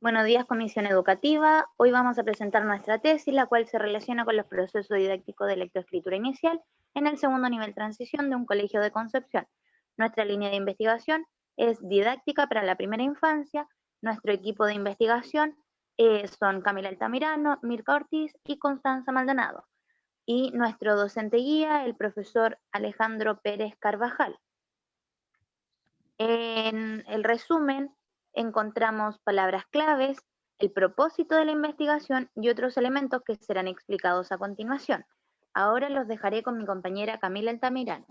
Buenos días, Comisión Educativa. Hoy vamos a presentar nuestra tesis, la cual se relaciona con los procesos didácticos de lectoescritura inicial en el segundo nivel transición de un colegio de Concepción. Nuestra línea de investigación es didáctica para la primera infancia. Nuestro equipo de investigación son Camila Altamirano, Mirka Ortiz y Constanza Maldonado. Y nuestro docente guía, el profesor Alejandro Pérez Carvajal. En el resumen encontramos palabras claves, el propósito de la investigación y otros elementos que serán explicados a continuación. Ahora los dejaré con mi compañera Camila Altamirano.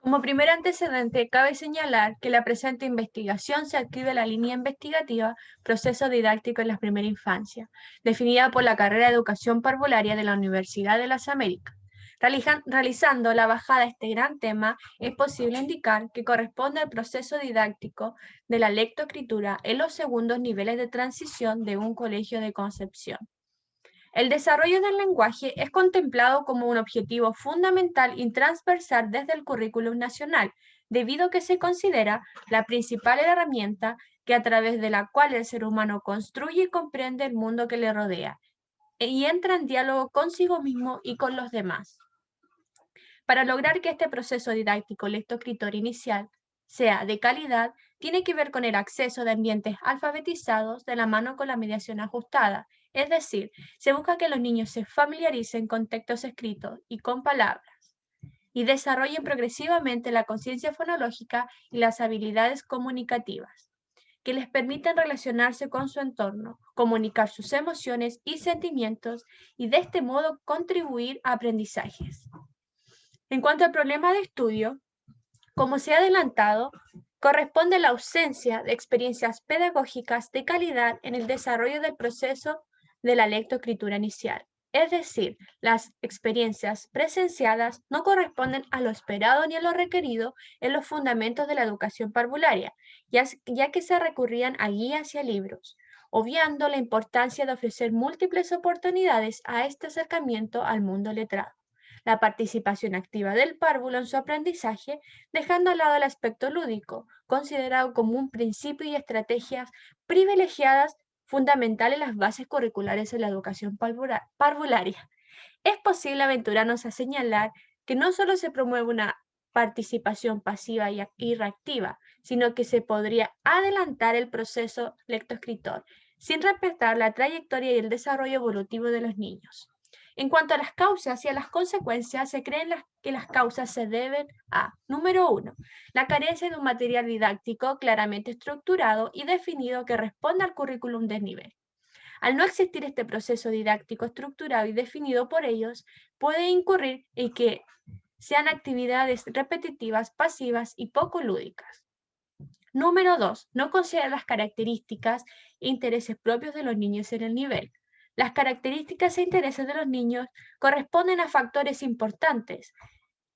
Como primer antecedente, cabe señalar que la presente investigación se adscribe a la línea investigativa Proceso Didáctico en la Primera Infancia, definida por la carrera de Educación Parvularia de la Universidad de las Américas. Realizando la bajada a este gran tema, es posible indicar que corresponde al proceso didáctico de la lectoescritura en los segundos niveles de transición de un colegio de Concepción. El desarrollo del lenguaje es contemplado como un objetivo fundamental y transversal desde el currículum nacional, debido a que se considera la principal herramienta que a través de la cual el ser humano construye y comprende el mundo que le rodea y entra en diálogo consigo mismo y con los demás. Para lograr que este proceso didáctico lectoescritor inicial sea de calidad, tiene que ver con el acceso de ambientes alfabetizados de la mano con la mediación ajustada, es decir, se busca que los niños se familiaricen con textos escritos y con palabras, y desarrollen progresivamente la conciencia fonológica y las habilidades comunicativas, que les permitan relacionarse con su entorno, comunicar sus emociones y sentimientos, y de este modo contribuir a aprendizajes. En cuanto al problema de estudio, como se ha adelantado, corresponde la ausencia de experiencias pedagógicas de calidad en el desarrollo del proceso de la lectoescritura inicial. Es decir, las experiencias presenciadas no corresponden a lo esperado ni a lo requerido en los fundamentos de la educación parvularia, ya que se recurrían a guías y a libros, obviando la importancia de ofrecer múltiples oportunidades a este acercamiento al mundo letrado. La participación activa del párvulo en su aprendizaje, dejando al lado el aspecto lúdico, considerado como un principio y estrategias privilegiadas fundamentales en las bases curriculares de la educación parvularia. Es posible aventurarnos a señalar que no solo se promueve una participación pasiva y reactiva, sino que se podría adelantar el proceso lectoescritor, sin respetar la trayectoria y el desarrollo evolutivo de los niños. En cuanto a las causas y a las consecuencias, se creen que las causas se deben a, número 1, la carencia de un material didáctico claramente estructurado y definido que responda al currículum del nivel. Al no existir este proceso didáctico estructurado y definido por ellos, puede incurrir en que sean actividades repetitivas, pasivas y poco lúdicas. Número 2, no considera las características e intereses propios de los niños en el nivel. Las características e intereses de los niños corresponden a factores importantes.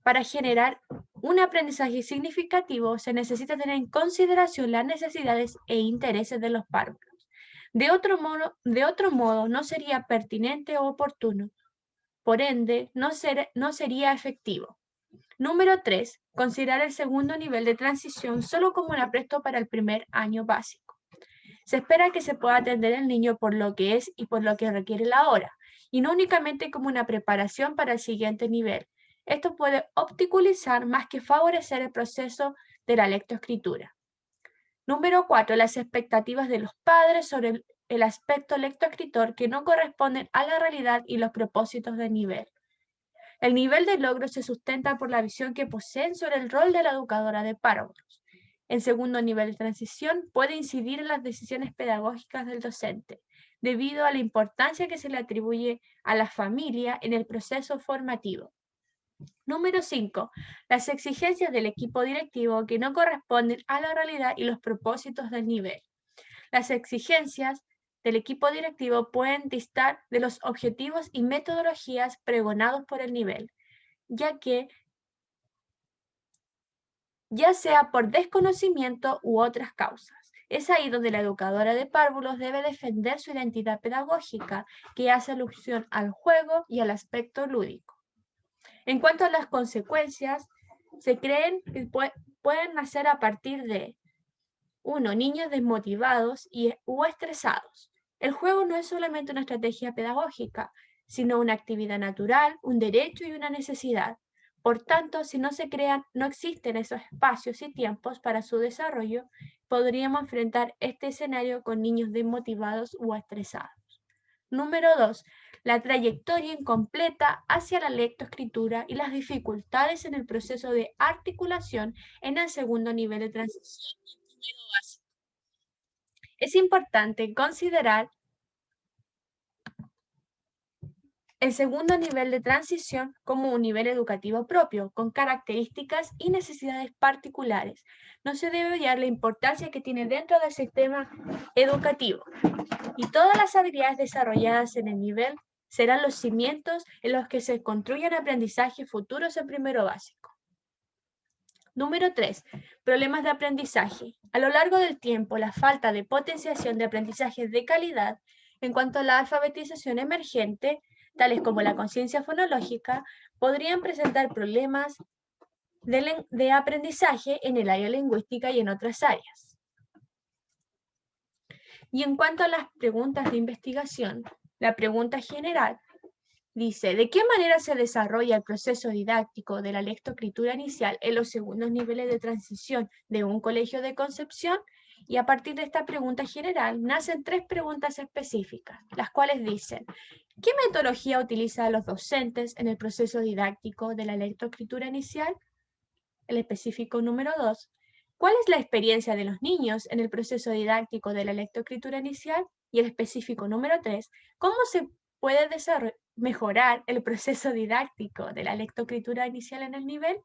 Para generar un aprendizaje significativo se necesita tener en consideración las necesidades e intereses de los párvulos. De otro modo, no sería pertinente o oportuno. Por ende, no sería efectivo. Número 3. Considerar el segundo nivel de transición solo como un apresto para el primer año básico. Se espera que se pueda atender al niño por lo que es y por lo que requiere la hora, y no únicamente como una preparación para el siguiente nivel. Esto puede obstaculizar más que favorecer el proceso de la lectoescritura. Número 4. Las expectativas de los padres sobre el aspecto lectoescritor que no corresponden a la realidad y los propósitos del nivel. El nivel de logro se sustenta por la visión que poseen sobre el rol de la educadora de párvulos. El segundo nivel de transición puede incidir en las decisiones pedagógicas del docente, debido a la importancia que se le atribuye a la familia en el proceso formativo. Número 5. Las exigencias del equipo directivo que no corresponden a la realidad y los propósitos del nivel. Las exigencias del equipo directivo pueden distar de los objetivos y metodologías pregonados por el nivel, ya sea por desconocimiento u otras causas. Es ahí donde la educadora de párvulos debe defender su identidad pedagógica, que hace alusión al juego y al aspecto lúdico. En cuanto a las consecuencias, se creen que pueden nacer a partir de 1. Niños desmotivados o estresados. El juego no es solamente una estrategia pedagógica, sino una actividad natural, un derecho y una necesidad. Por tanto, si no existen esos espacios y tiempos para su desarrollo, podríamos enfrentar este escenario con niños desmotivados o estresados. Número 2. La trayectoria incompleta hacia la lectoescritura y las dificultades en el proceso de articulación en el segundo nivel de transición y el primero básico. Es importante considerar el segundo nivel de transición como un nivel educativo propio, con características y necesidades particulares. No se debe olvidar la importancia que tiene dentro del sistema educativo. Y todas las habilidades desarrolladas en el nivel serán los cimientos en los que se construyan aprendizajes futuros en primero básico. Número 3. Problemas de aprendizaje. A lo largo del tiempo, la falta de potenciación de aprendizajes de calidad en cuanto a la alfabetización emergente, tales como la conciencia fonológica, podrían presentar problemas de aprendizaje en el área lingüística y en otras áreas. Y en cuanto a las preguntas de investigación, la pregunta general dice, ¿de qué manera se desarrolla el proceso didáctico de la lectoescritura inicial en los segundos niveles de transición de un colegio de concepción? Y a partir de esta pregunta general nacen 3 preguntas específicas, las cuales dicen, ¿qué metodología utilizan los docentes en el proceso didáctico de la lectoescritura inicial? El específico número 2, ¿cuál es la experiencia de los niños en el proceso didáctico de la lectoescritura inicial? Y el específico número 3, ¿cómo se puede mejorar el proceso didáctico de la lectoescritura inicial en el nivel?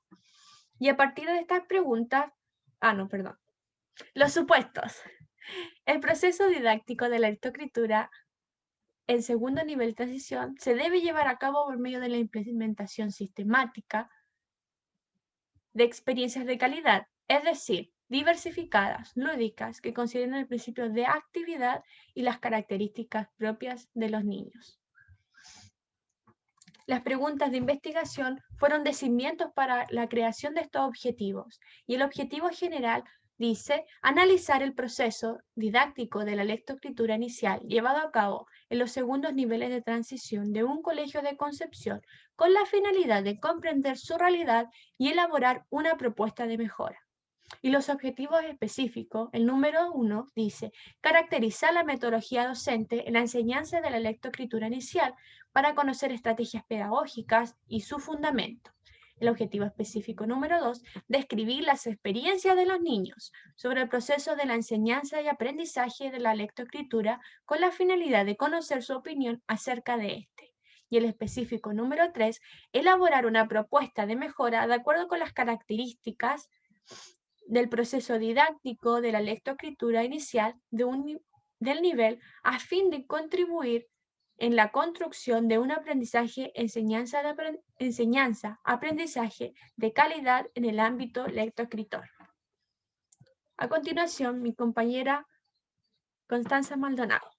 Y a partir de estas preguntas, los supuestos. El proceso didáctico de la lectoescritura en segundo nivel de transición se debe llevar a cabo por medio de la implementación sistemática de experiencias de calidad, es decir, diversificadas, lúdicas, que consideren el principio de actividad y las características propias de los niños. Las preguntas de investigación fueron de cimientos para la creación de estos objetivos, y el objetivo general dice analizar el proceso didáctico de la lectoescritura inicial llevado a cabo en los segundos niveles de transición de un colegio de concepción con la finalidad de comprender su realidad y elaborar una propuesta de mejora. Y los objetivos específicos, el número 1 dice, caracterizar la metodología docente en la enseñanza de la lectoescritura inicial para conocer estrategias pedagógicas y su fundamento. El objetivo específico número 2, describir las experiencias de los niños sobre el proceso de la enseñanza y aprendizaje de la lectoescritura con la finalidad de conocer su opinión acerca de este. Y el específico número 3, elaborar una propuesta de mejora de acuerdo con las características del proceso didáctico de la lectoescritura inicial del nivel a fin de contribuir en la construcción de un enseñanza-aprendizaje de calidad en el ámbito lectoescritor. A continuación, mi compañera Constanza Maldonado.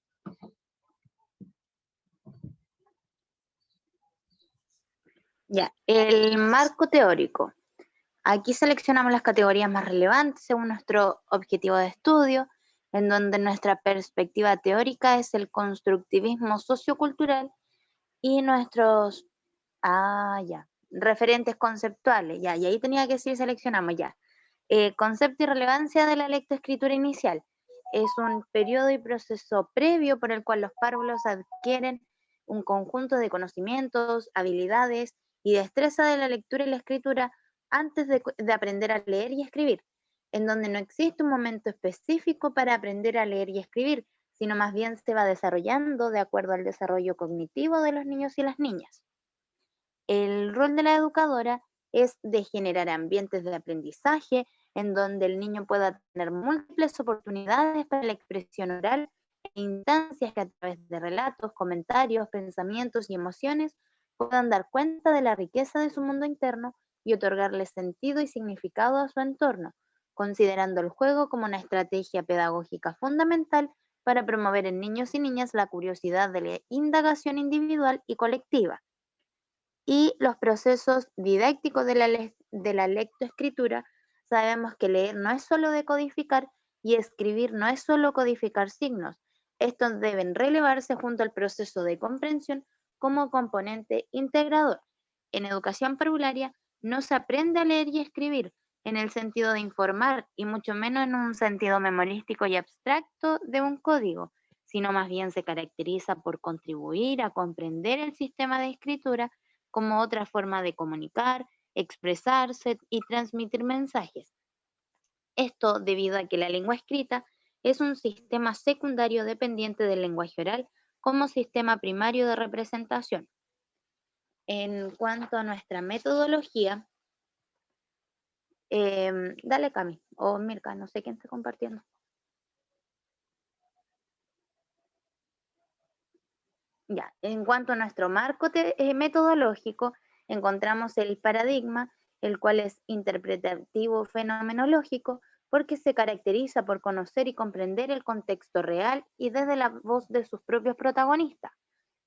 Ya, el marco teórico. Aquí seleccionamos las categorías más relevantes según nuestro objetivo de estudio, en donde nuestra perspectiva teórica es el constructivismo sociocultural y nuestros referentes conceptuales. Y ahí tenía que decir, seleccionamos ya. Concepto y relevancia de la lectoescritura inicial. Es un periodo y proceso previo por el cual los párvulos adquieren un conjunto de conocimientos, habilidades y destreza de la lectura y la escritura antes de aprender a leer y escribir, en donde no existe un momento específico para aprender a leer y escribir, sino más bien se va desarrollando de acuerdo al desarrollo cognitivo de los niños y las niñas. El rol de la educadora es de generar ambientes de aprendizaje en donde el niño pueda tener múltiples oportunidades para la expresión oral e instancias que a través de relatos, comentarios, pensamientos y emociones puedan dar cuenta de la riqueza de su mundo interno y otorgarle sentido y significado a su entorno, considerando el juego como una estrategia pedagógica fundamental para promover en niños y niñas la curiosidad de la indagación individual y colectiva. Y los procesos didácticos de la lectoescritura, sabemos que leer no es solo decodificar, y escribir no es solo codificar signos, estos deben relevarse junto al proceso de comprensión como componente integrador. En educación parvularia no se aprende a leer y escribir en el sentido de informar y mucho menos en un sentido memorístico y abstracto de un código, sino más bien se caracteriza por contribuir a comprender el sistema de escritura como otra forma de comunicar, expresarse y transmitir mensajes. Esto debido a que la lengua escrita es un sistema secundario dependiente del lenguaje oral como sistema primario de representación. En cuanto a nuestra metodología, dale Cami o Mirka, no sé quién está compartiendo. Ya, en cuanto a nuestro marco metodológico, encontramos el paradigma, el cual es interpretativo fenomenológico, porque se caracteriza por conocer y comprender el contexto real y desde la voz de sus propios protagonistas.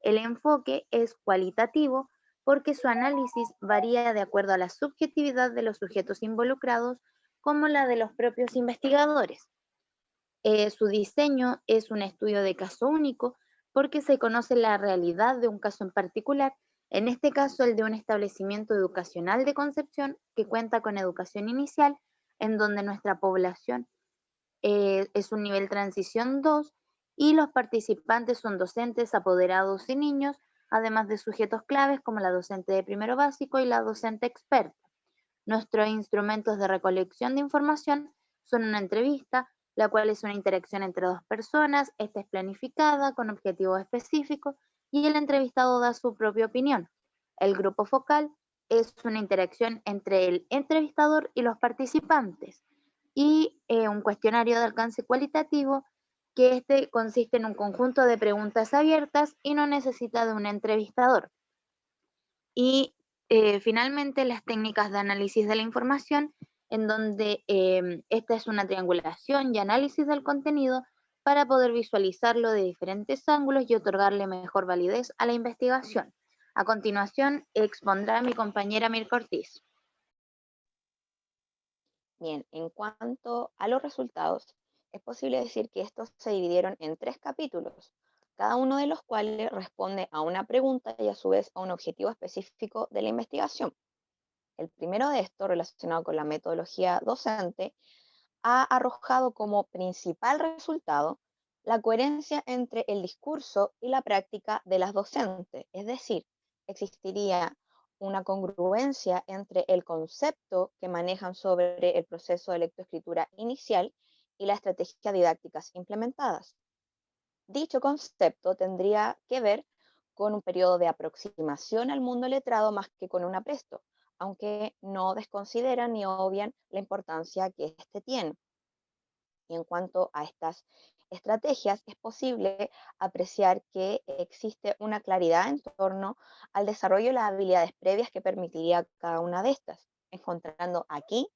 El enfoque es cualitativo porque su análisis varía de acuerdo a la subjetividad de los sujetos involucrados como la de los propios investigadores. Su diseño es un estudio de caso único porque se conoce la realidad de un caso en particular, en este caso el de un establecimiento educacional de Concepción que cuenta con educación inicial, en donde nuestra población es un nivel transición 2 y los participantes son docentes, apoderados y niños, además de sujetos claves como la docente de primero básico y la docente experta. Nuestros instrumentos de recolección de información son una entrevista, la cual es una interacción entre dos personas, esta es planificada con objetivos específicos y el entrevistado da su propia opinión. El grupo focal es una interacción entre el entrevistador y los participantes y un cuestionario de alcance cualitativo que este consiste en un conjunto de preguntas abiertas y no necesita de un entrevistador. Y finalmente las técnicas de análisis de la información, en donde esta es una triangulación y análisis del contenido para poder visualizarlo de diferentes ángulos y otorgarle mejor validez a la investigación. A continuación, expondrá mi compañera Mirka Ortiz. Bien, en cuanto a los resultados, es posible decir que estos se dividieron en 3 capítulos, cada uno de los cuales responde a una pregunta y a su vez a un objetivo específico de la investigación. El primero de estos, relacionado con la metodología docente, ha arrojado como principal resultado la coherencia entre el discurso y la práctica de las docentes, es decir, existiría una congruencia entre el concepto que manejan sobre el proceso de lectoescritura inicial y las estrategias didácticas implementadas. Dicho concepto tendría que ver con un periodo de aproximación al mundo letrado más que con un apresto, aunque no desconsideran ni obvian la importancia que éste tiene. Y en cuanto a estas estrategias, es posible apreciar que existe una claridad en torno al desarrollo de las habilidades previas que permitiría cada una de estas, encontrando aquí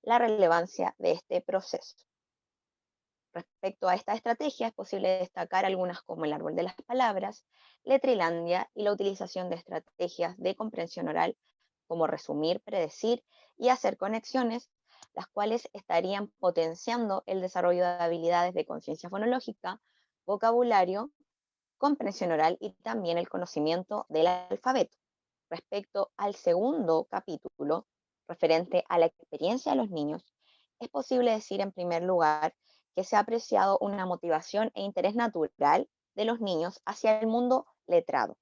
la relevancia de este proceso. Respecto a esta estrategia, es posible destacar algunas como el árbol de las palabras, Letrilandia y la utilización de estrategias de comprensión oral como resumir, predecir y hacer conexiones, las cuales estarían potenciando el desarrollo de habilidades de conciencia fonológica, vocabulario, comprensión oral y también el conocimiento del alfabeto. Respecto al segundo capítulo, referente a la experiencia de los niños, es posible decir en primer lugar que se ha apreciado una motivación e interés natural de los niños hacia el mundo letrado,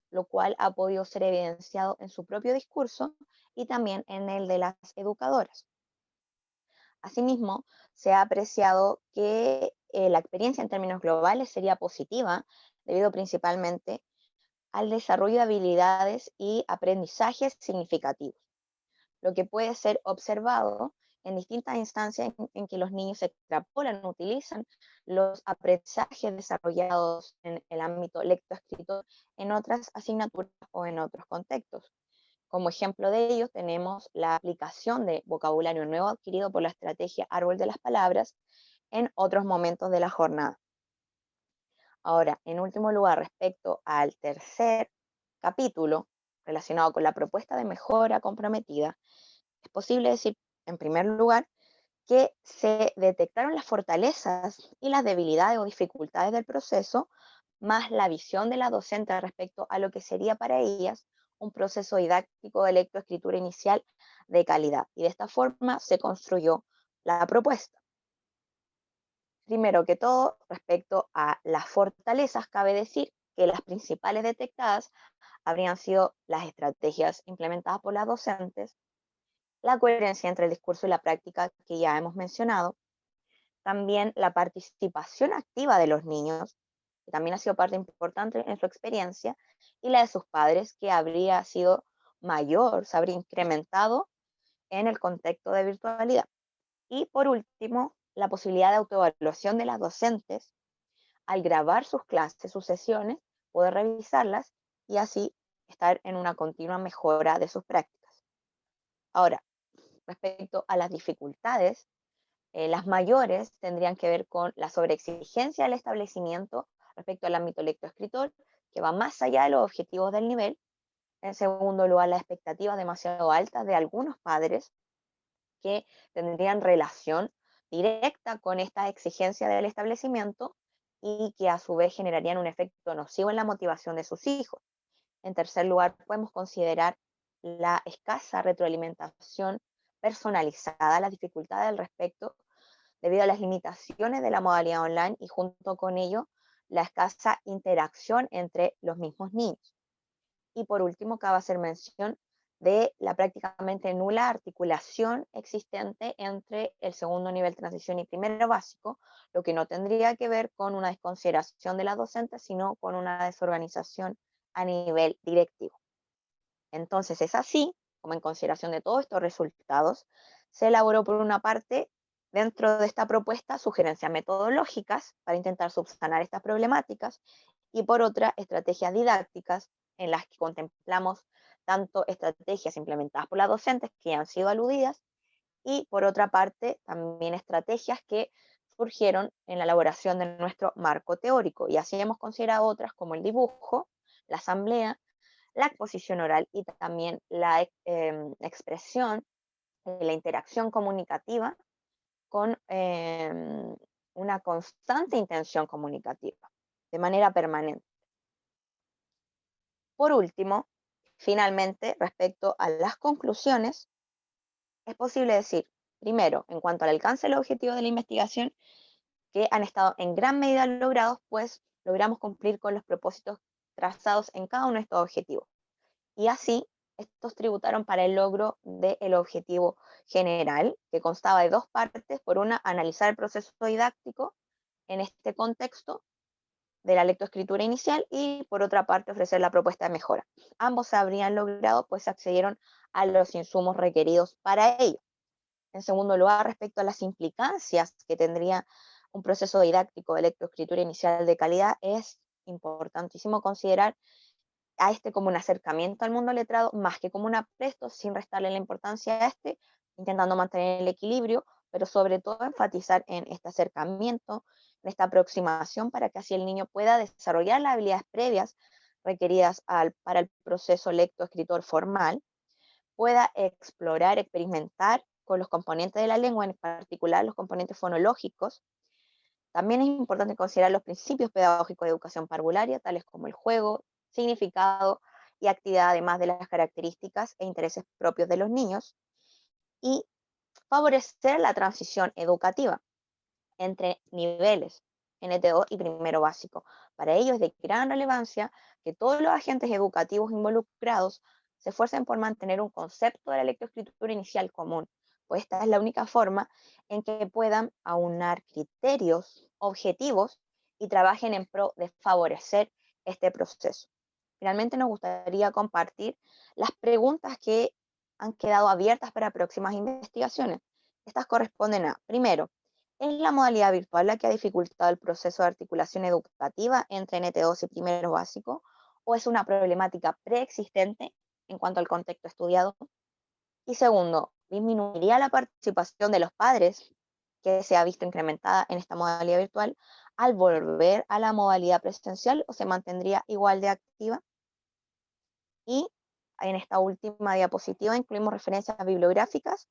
lo cual ha podido ser evidenciado en su propio discurso y también en el de las educadoras. Asimismo, se ha apreciado que la experiencia en términos globales sería positiva, debido principalmente al desarrollo de habilidades y aprendizajes significativos, lo que puede ser observado en distintas instancias en que los niños extrapolan, utilizan los aprendizajes desarrollados en el ámbito lectoescritor en otras asignaturas o en otros contextos. Como ejemplo de ello, tenemos la aplicación de vocabulario nuevo adquirido por la estrategia Árbol de las Palabras en otros momentos de la jornada. Ahora, en último lugar, respecto al tercer capítulo relacionado con la propuesta de mejora comprometida, es posible decir, en primer lugar, que se detectaron las fortalezas y las debilidades o dificultades del proceso, más la visión de la docente respecto a lo que sería para ellas un proceso didáctico de lectoescritura inicial de calidad. Y de esta forma se construyó la propuesta. Primero que todo, respecto a las fortalezas, cabe decir que las principales detectadas habrían sido las estrategias implementadas por las docentes, la coherencia entre el discurso y la práctica que ya hemos mencionado, también la participación activa de los niños, que también ha sido parte importante en su experiencia, y la de sus padres, que habría sido mayor, se habría incrementado en el contexto de virtualidad. Y por último, la posibilidad de autoevaluación de las docentes al grabar sus clases, sus sesiones, poder revisarlas y así estar en una continua mejora de sus prácticas. Ahora, respecto a las dificultades, las mayores tendrían que ver con la sobreexigencia del establecimiento respecto al ámbito lectoescritor, que va más allá de los objetivos del nivel. En segundo lugar, las expectativas demasiado altas de algunos padres que tendrían relación directa con esta exigencia del establecimiento y que a su vez generarían un efecto nocivo en la motivación de sus hijos. En tercer lugar, podemos considerar la escasa retroalimentación personalizada, las dificultades al respecto debido a las limitaciones de la modalidad online y junto con ello la escasa interacción entre los mismos niños. Y por último, cabe hacer mención de la prácticamente nula articulación existente entre el segundo nivel transición y primero básico, lo que no tendría que ver con una desconsideración de la docente, sino con una desorganización a nivel directivo. Entonces es así, como en consideración de todos estos resultados, se elaboró por una parte, dentro de esta propuesta, sugerencias metodológicas para intentar subsanar estas problemáticas y por otra, estrategias didácticas en las que contemplamos tanto estrategias implementadas por las docentes que ya han sido aludidas y por otra parte, también estrategias que surgieron en la elaboración de nuestro marco teórico y así hemos considerado otras como el dibujo, la asamblea, la exposición oral y también la expresión, la interacción comunicativa con una constante intención comunicativa, de manera permanente. Por último, finalmente, respecto a las conclusiones, es posible decir, primero, en cuanto al alcance de los objetivos de la investigación, que han estado en gran medida logrados, pues logramos cumplir con los propósitos trazados en cada uno de estos objetivos. Y así, estos tributaron para el logro del objetivo general, que constaba de dos partes. Por una, analizar el proceso didáctico en este contexto de la lectoescritura inicial y por otra parte, ofrecer la propuesta de mejora. Ambos se habrían logrado, pues accedieron a los insumos requeridos para ello. En segundo lugar, respecto a las implicancias que tendría un proceso didáctico de lectoescritura inicial de calidad, es importantísimo considerar a este como un acercamiento al mundo letrado, más que como un apresto, sin restarle la importancia a este, intentando mantener el equilibrio, pero sobre todo enfatizar en este acercamiento, en esta aproximación, para que así el niño pueda desarrollar las habilidades previas requeridas para el proceso lectoescritor formal, pueda explorar, experimentar con los componentes de la lengua, en particular los componentes fonológicos. También es importante considerar los principios pedagógicos de educación parvularia, tales como el juego, significado y actividad, además de las características e intereses propios de los niños, y favorecer la transición educativa entre niveles NT2 y primero básico. Para ello es de gran relevancia que todos los agentes educativos involucrados se esfuercen por mantener un concepto de la lectoescritura inicial común, pues esta es la única forma en que puedan aunar criterios objetivos y trabajen en pro de favorecer este proceso. Finalmente nos gustaría compartir las preguntas que han quedado abiertas para próximas investigaciones. Estas corresponden a, primero, ¿es la modalidad virtual la que ha dificultado el proceso de articulación educativa entre NT2 y primero básico? ¿O es una problemática preexistente en cuanto al contexto estudiado? Y segundo, ¿disminuiría la participación de los padres que se ha visto incrementada en esta modalidad virtual al volver a la modalidad presencial o se mantendría igual de activa? Y en esta última diapositiva incluimos referencias bibliográficas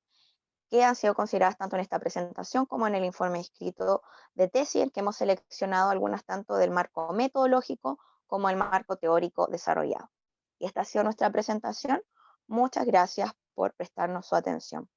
que han sido consideradas tanto en esta presentación como en el informe escrito de tesis, en que hemos seleccionado algunas tanto del marco metodológico como el marco teórico desarrollado. Y esta ha sido nuestra presentación. Muchas gracias por prestarnos su atención.